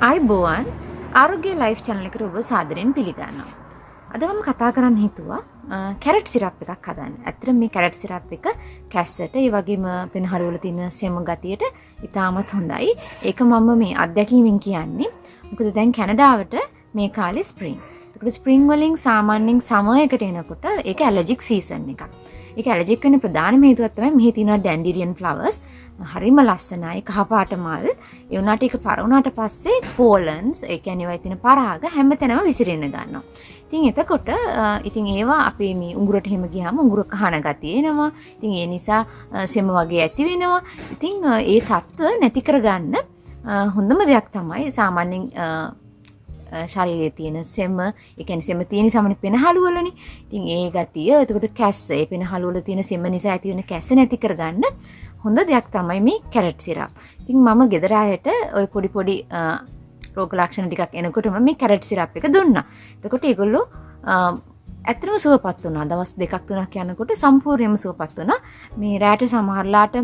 ආයුබෝවන් ආරෝග්‍ය life channel එකට ඔබ සාදරයෙන් පිළිගන්නවා. අද මම කතා කරන්න හිතුවා කැරට් සිරප් එකක් හදන්න. ඇත්තටම මේ කැරට් සිරප් එක කැස්සට ඒ වගේම පෙනහළු වල තියෙන සෙම ගතියට ඉතාමත් හොඳයි. ඒක මම මේ අත්දැකීමෙන් කියන්නේ. මොකද දැන් කැනඩාවට මේ කාලේ ස්ප්‍රින්ග්. ඒකට ස්ප්‍රින්ග් වලින් සාමාන්‍යයෙන් සමර් එකට එනකොට ඒක ඇලර්ජික් සීසන් එකක්. ඒක ඇලර්ජික් වෙන්න ප්‍රධානම හේතුවක් තමයි මෙහි තියෙන ඩැන්ඩිරියන් ෆ්ලවර්ස්. හරිම ලස්සනයි කහපාට මල්. ඒ වුණාට ඒක පර වුණාට පස්සේ පෝලන්ස් ඒ කියන්නේ ඒවයි තියෙන පරාග හැමතැනම විසිරෙන්න ගන්නවා. ඉතින් එතකොට ඉතින් ඒවා අපේ මේ උඟුරට හැම ගියාම උඟුර කහන ගතිය එනවා. ඉතින් ඒ නිසා සෙම වගේ ඇති වෙනවා. ඉතින් ඒ තත්ත්ව නැති කරගන්න හොඳම දෙයක් තමයි සාමාන්‍යයෙන් ශරීරයේ තියෙන සෙම, ඒ කියන්නේ සෙම තියෙන සාමාන්‍ය පෙනහළු වලනේ. ඉතින් ඒ ගතිය එතකොට කැස්ස, ඒ පෙනහළු වල තියෙන සෙම නිසා ඇති වෙන කැස්ස නැති කරගන්න හොඳ දෙයක් තමයි මේ කැරට් සිරප්. ඉතින් මම ගෙදර ආයට ওই පොඩි රෝග ලක්ෂණ ටිකක් එනකොටම මේ කැරට් සිරප් එක දුන්නා. එතකොට ඒගොල්ලෝ ඇත්තටම සුවපත් වුණා. දවස් 2ක් 3ක් යනකොට සම්පූර්ණයෙන්ම සුවපත් වුණා. මේ රැට සමහරලාට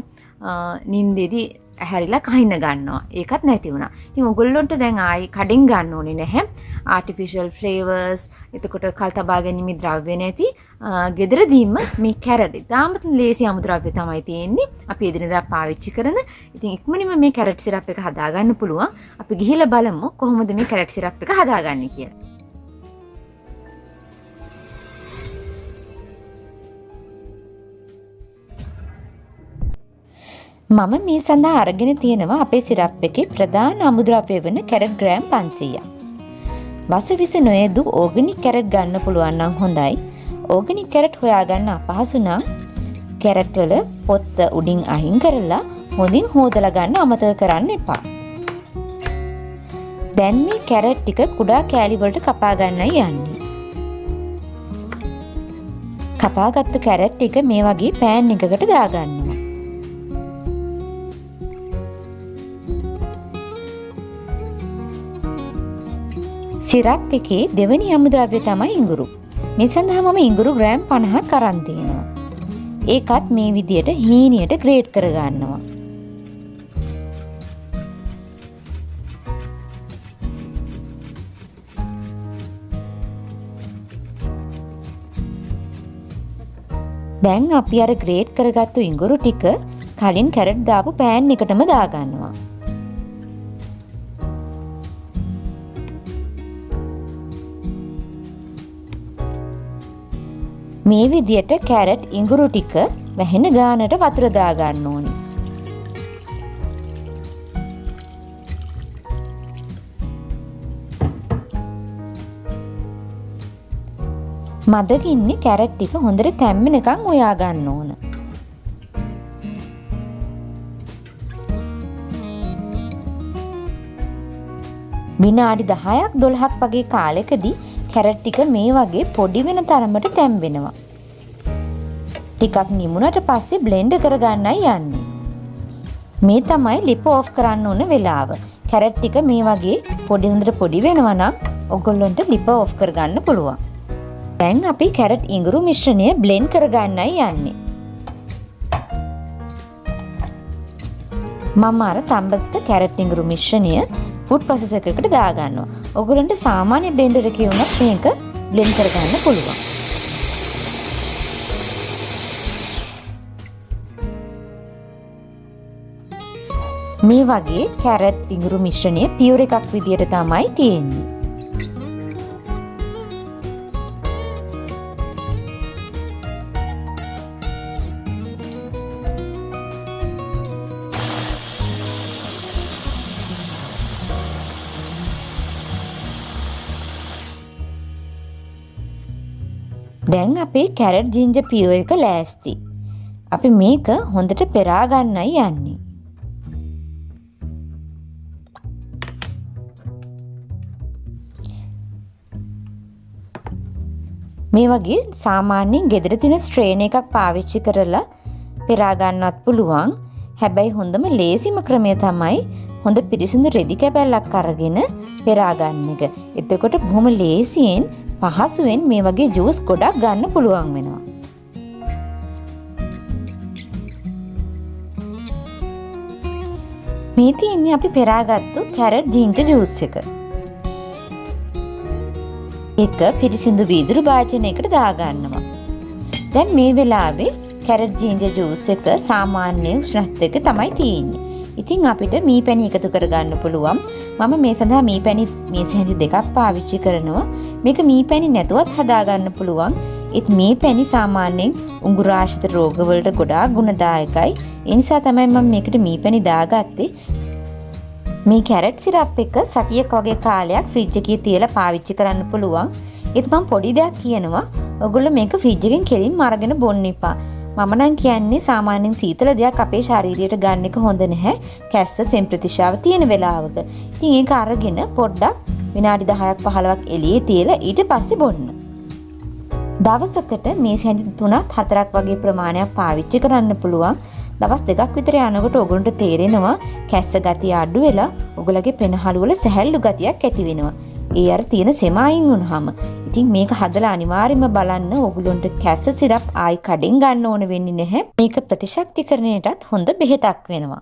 නිින්දේදී ඇහැරිලා කහින්න ගන්නවා. ඒකත් නැති වුණා. ඉතින් ඔයගොල්ලන්ට දැන් ආයි කඩෙන් ගන්න ඕනේ නැහැ. ආටිෆිෂල් ෆ්ලේවර්ස්, එතකොට කල් තබා ගැනීම ද්‍රව්‍ය නැති ගෙදරදීම මේ කැරට් ඉතාමත් ලේසි අමුද්‍රව්‍ය තමයි තියෙන්නේ. අපි එදිනෙදා පාවිච්චි කරන. ඉතින් ඉක්මනින්ම මේ කැරට් සිරප් එක හදාගන්න පුළුවන්. අපි ගිහිල්ලා බලමු කොහොමද මේ කැරට් සිරප් එක හදාගන්නේ කියලා. මම මේ සඳහා අරගෙන තියෙනවා අපේ සිරප් එකේ ප්‍රධාන අමුද්‍රව්‍ය වන කැරට් ග්‍රෑම් 500ක්. වසවිස නොයදු ඕගනික් කැරට් ගන්න පුළුවන් නම් හොඳයි. ඕගනික් කැරට් හොයාගන්න අපහසු නම් කැරට් වල පොත්ත උඩින් අයින් කරලා හොඳින් හොදලා ගන්න අමතක කරන්න එපා. දැන් මේ කැරට් ටික කුඩා කෑලි වලට කපා ගන්නයි යන්නේ. කපාගත්තු කැරට් ටික මේ වගේ පෑන් එකකට දාගන්නවා. සිරප් එකේ දෙවැනි අමුද්‍රව්‍ය තමයි ඉඟුරු. මේ සඳහා මම ඉඟුරු ග්‍රෑම් 50ක් අරන් තියෙනවා. ඒකත් මේ විදියට හීනියට ග්‍රේඩ් කරගන්නවා. දැන් අපි අර ග්‍රේඩ් කරගත්තු ඉඟුරු ටික කලින් කැරට් දාපු පෑන් එකටම දාගන්නවා. මේ විදියට කැරට් ඉඟුරු ටික වැහෙන ගානට වතුර දාගන්න ඕනේ. මදකින්නේ කැරට් ටික හොඳට තැම්බෙනකන් උයා ගන්න ඕන. විනාඩි 10ක් 12ක් වගේ කාලෙකදී කැරට් ටික මේ වගේ පොඩි වෙන තරමට තැම්බෙනවා. ටිකක් නිමුණට පස්සේ බ්ලෙන්ඩ් කරගන්නයි යන්නේ. මේ තමයි ලිප ඔෆ් කරන්න ඕන වෙලාව. කැරට් ටික මේ වගේ හොඳට පොඩි වෙනවා නම් ඔයගොල්ලන්ට ලිප ඔෆ් කරගන්න පුළුවන්. දැන් අපි කැරට් ඉඟුරු මිශ්‍රණය බ්ලෙන්ඩ් කරගන්නයි යන්නේ. මම අර තඹත්ත කැරට් ඉඟුරු මිශ්‍රණය ෆුඩ් ප්‍රොසෙසර් එකකට දාගන්නවා. ඔයගොල්ලන්ට සාමාන්‍ය බ්ලෙන්ඩර් එකේ වුණත් මේක බ්ලෙන්ඩ් කරගන්න පුළුවන්. මේ වගේ කැරට් ඉඟුරු මිශ්‍රණය පියුර් එකක් විදියට තමයි තියෙන්නේ. දැන් අපේ කැරට් ජින්ජර් පියුර් එක ලෑස්ති. අපි මේක හොඳට පෙරා ගන්නයි යන්නේ. මේ වගේ සාමාන්‍යයෙන් ගෙදර තියෙන ස්ට්‍රේන් එකක් පාවිච්චි කරලා පෙරා ගන්නත් පුළුවන්. හැබැයි හොඳම ලේසිම ක්‍රමය තමයි හොඳ පිරිසිදු රෙදි කැබැල්ලක් අරගෙන පෙරා ගන්න එක. එතකොට බොහොම ලේසියෙන් පහසුවෙන් මේ වගේ ජූස් ගොඩක් ගන්න පුළුවන් වෙනවා. මේ තියෙන්නේ අපි පෙරාගත්තු කැරට් ජින්ජර් ජූස් එක. ඒක පිරිසිදු වීදුරු භාජනයකට දාගන්නවා. දැන් මේ වෙලාවේ කැරට් ජින්ජර් ජූස් එක සාමාන්‍ය උෂ්ණත්වයක තමයි තියෙන්නේ. ඉතින් අපිට මී පැණි එකතු කරගන්න පුළුවන්. මම මේ සඳහා මී පැණි මේස හැඳි දෙකක් පාවිච්චි කරනවා. මේක මී පැණි නැතුවත් හදාගන්න පුළුවන්. ඒත් මේ පැණි සාමාන්‍යයෙන් උඟුර ආශ්‍රිත රෝගවලට ගොඩාක් ගුණදායකයි. ඒ නිසා තමයි මම මේකට මී පැණි දාගත්තේ. මේ කැරට් සිරප් එක සතියක් වගේ කාලයක් ෆ්‍රිජ් එකේ තියලා පාවිච්චි කරන්න පුළුවන්. ඒත් මම පොඩි දෙයක් කියනවා. ඔයගොල්ලෝ මේක ෆ්‍රිජ් එකෙන් කෙලින්ම අරගෙන බොන්න එපා. මම නම් කියන්නේ සාමාන්‍යයෙන් සීතල දෙයක් අපේ ශරීරයට ගන්න එක හොඳ නැහැ. කැස්ස සෙම් ප්‍රතිශාව තියෙන වෙලාවක. ඉතින් ඒක අරගෙන පොඩ්ඩක් විනාඩි 10ක් 15ක් එළියේ තියලා ඊට පස්සේ බොන්න. දවසකට මේස හැඳි 3ක් 4ක් වගේ ප්‍රමාණයක් පාවිච්චි කරන්න පුළුවන්. දවස් 2ක් විතර යනකොට ඔයගොල්ලන්ට තේරෙනවා කැස්ස ගතිය අඩු වෙලා ඔයගොල්ලගේ පෙනහළු වල සැහැල්ලු ගතියක් ඇති වෙනවා. ඒ අර තියෙන සෙමායින් වුණාම. ඉතින් මේක හදලා අනිවාර්යයෙන්ම බලන්න ඔයගොල්ලන්ට කැස්ස සිරප් ආයි කඩෙන් ගන්න ඕන වෙන්නේ නැහැ. මේක ප්‍රතිශක්තිකරණයටත් හොඳ බෙහෙතක් වෙනවා.